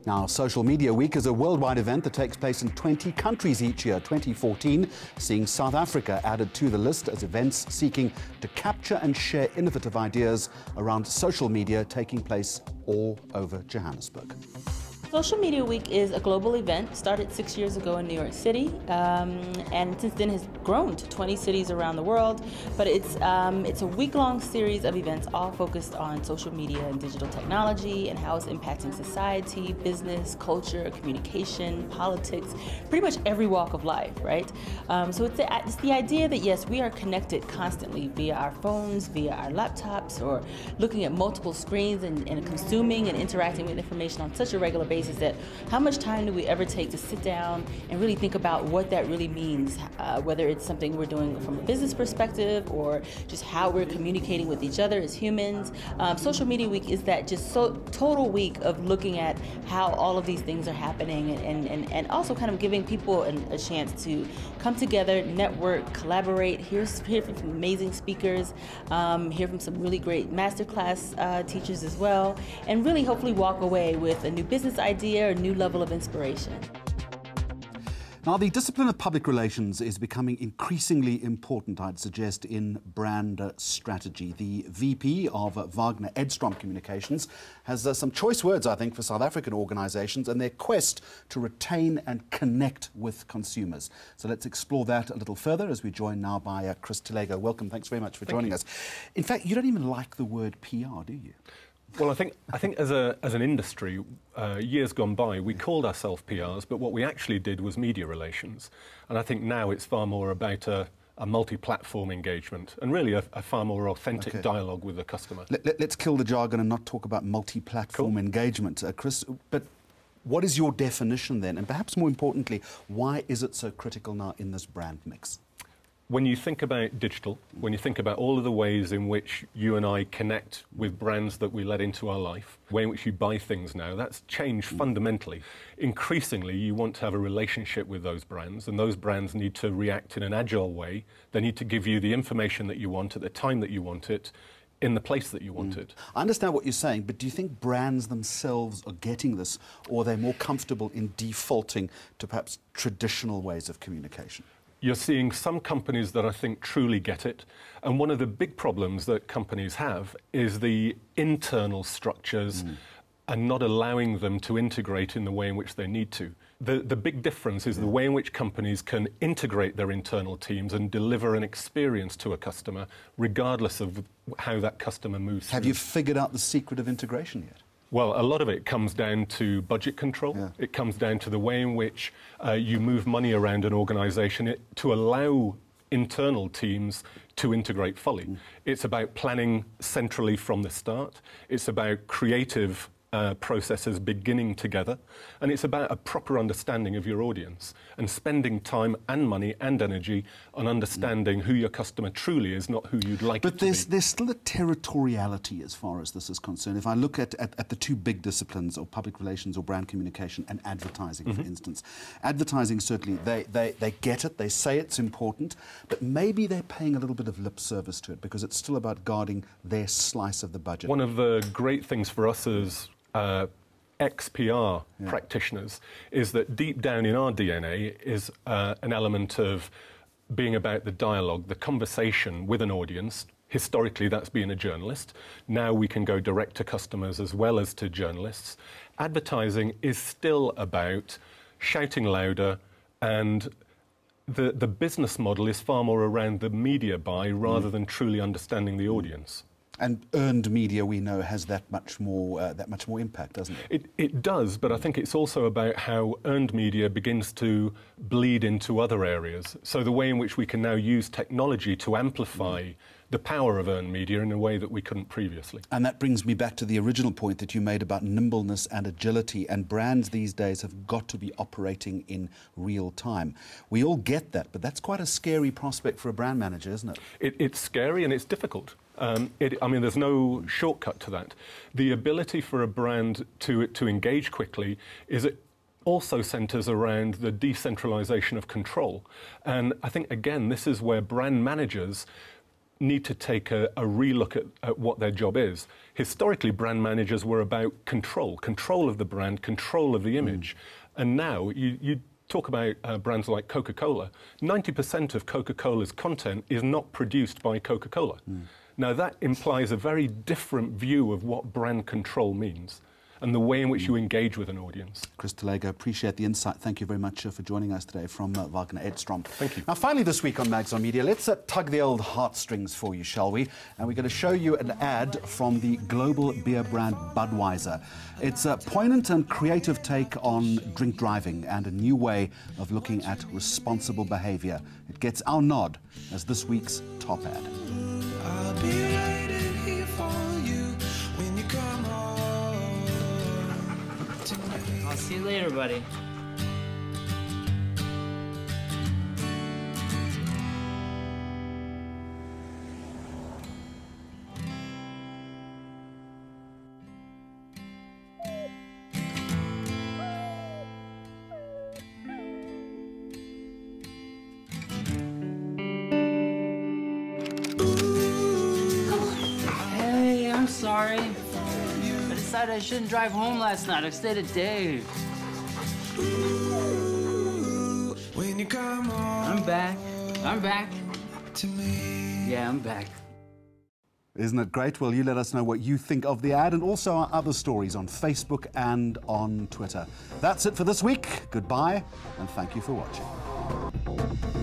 Now, Social Media Week is a worldwide event that takes place in 20 countries each year. 2014 seeing South Africa added to the list as events seeking to capture and share innovative ideas around social media taking place all over Johannesburg. Social Media Week is a global event, started 6 years ago in New York City, and since then has grown to 20 cities around the world. But it's a week-long series of events all focused on social media and digital technology and how it's impacting society, business, culture, communication, politics, pretty much every walk of life, right? So it's the idea that, yes, we are connected constantly via our phones, via our laptops, or looking at multiple screens and consuming and interacting with information on such a regular basis. Is that how much time do we ever take to sit down and really think about what that really means, whether it's something we're doing from a business perspective or just how we're communicating with each other as humans. Social Media Week is that just total week of looking at how all of these things are happening and also kind of giving people a chance to come together, network, collaborate, hear from some amazing speakers, hear from some really great masterclass teachers as well, and really hopefully walk away with a new business idea, a new level of inspiration. Now, the discipline of public relations is becoming increasingly important, I'd suggest, in brand strategy. The VP of Waggener Edstrom Communications has some choice words, I think, for South African organisations and their quest to retain and connect with consumers. So let's explore that a little further as we're joined now by Talago. Welcome. Thanks very much for joining us. In fact, you don't even like the word PR, do you? Well, I think as an industry, years gone by, we called ourselves PRs, but what we actually did was media relations. And I think now it's far more about a multi-platform engagement and really a far more authentic dialogue with the customer. Let's kill the jargon and not talk about multi-platform engagement, Chris. But what is your definition then? And perhaps more importantly, why is it so critical now in this brand mix? When you think about digital, when you think about all of the ways in which you and I connect with brands that we let into our life, the way in which you buy things now, that's changed fundamentally. Increasingly, you want to have a relationship with those brands, and those brands need to react in an agile way. They need to give you the information that you want at the time that you want it, in the place that you want it. I understand what you're saying, but do you think brands themselves are getting this, or are they more comfortable in defaulting to perhaps traditional ways of communication? You're seeing some companies that I think truly get it. And one of the big problems that companies have is the internal structures and not allowing them to integrate in the way in which they need to. The big difference is the way in which companies can integrate their internal teams and deliver an experience to a customer, regardless of how that customer moves through. Have you figured out the secret of integration yet? Well, a lot of it comes down to budget control. Yeah. It comes down to the way in which you move money around an organisation to allow internal teams to integrate fully. It's about planning centrally from the start. It's about creative processes beginning together. And it's about a proper understanding of your audience and spending time and money and energy on understanding who your customer truly is, not who you'd like it to be. But there's still a territoriality as far as this is concerned. If I look at the two big disciplines of public relations or brand communication and advertising, for instance. Advertising, certainly, they get it, they say it's important, but maybe they're paying a little bit of lip service to it because it's still about guarding their slice of the budget. One of the great things for us as ex-PR practitioners is that deep down in our DNA is an element of being about the dialogue, the conversation with an audience. Historically, that's been a journalist. Now we can go direct to customers as well as to journalists. Advertising is still about shouting louder, and the business model is far more around the media buy rather than truly understanding the audience. And earned media, we know, has that much more impact, doesn't it? It does, but I think it's also about how earned media begins to bleed into other areas. So the way in which we can now use technology to amplify the power of earned media in a way that we couldn't previously. And that brings me back to the original point that you made about nimbleness and agility, and brands these days have got to be operating in real time. We all get that, but that's quite a scary prospect for a brand manager, isn't it? It's scary and it's difficult. I mean, there's no shortcut to that. The ability for a brand to engage quickly is also centres around the decentralisation of control. And I think, again, this is where brand managers need to take a relook at what their job is. Historically, brand managers were about control of the brand, control of the image. And now you talk about brands like Coca-Cola. 90% of Coca-Cola's content is not produced by Coca-Cola. Now, that implies a very different view of what brand control means and the way in which you engage with an audience. Chris Talago, appreciate the insight. Thank you very much for joining us today from Waggener Edstrom. Thank you. Now, finally this week on Mags on Media, let's tug the old heartstrings for you, shall we? And we're going to show you an ad from the global beer brand Budweiser. It's a poignant and creative take on drink driving and a new way of looking at responsible behavior. It gets our nod as this week's top ad. I'll be waiting here for you when you come home to me. I'll see you later, buddy. I'm sorry. I decided I shouldn't drive home last night. I stayed at Dave. When you come home I'm back. I'm back. to me. Yeah, I'm back. Isn't it great? Well, you let us know what you think of the ad and also our other stories on Facebook and on Twitter. That's it for this week. Goodbye, and thank you for watching.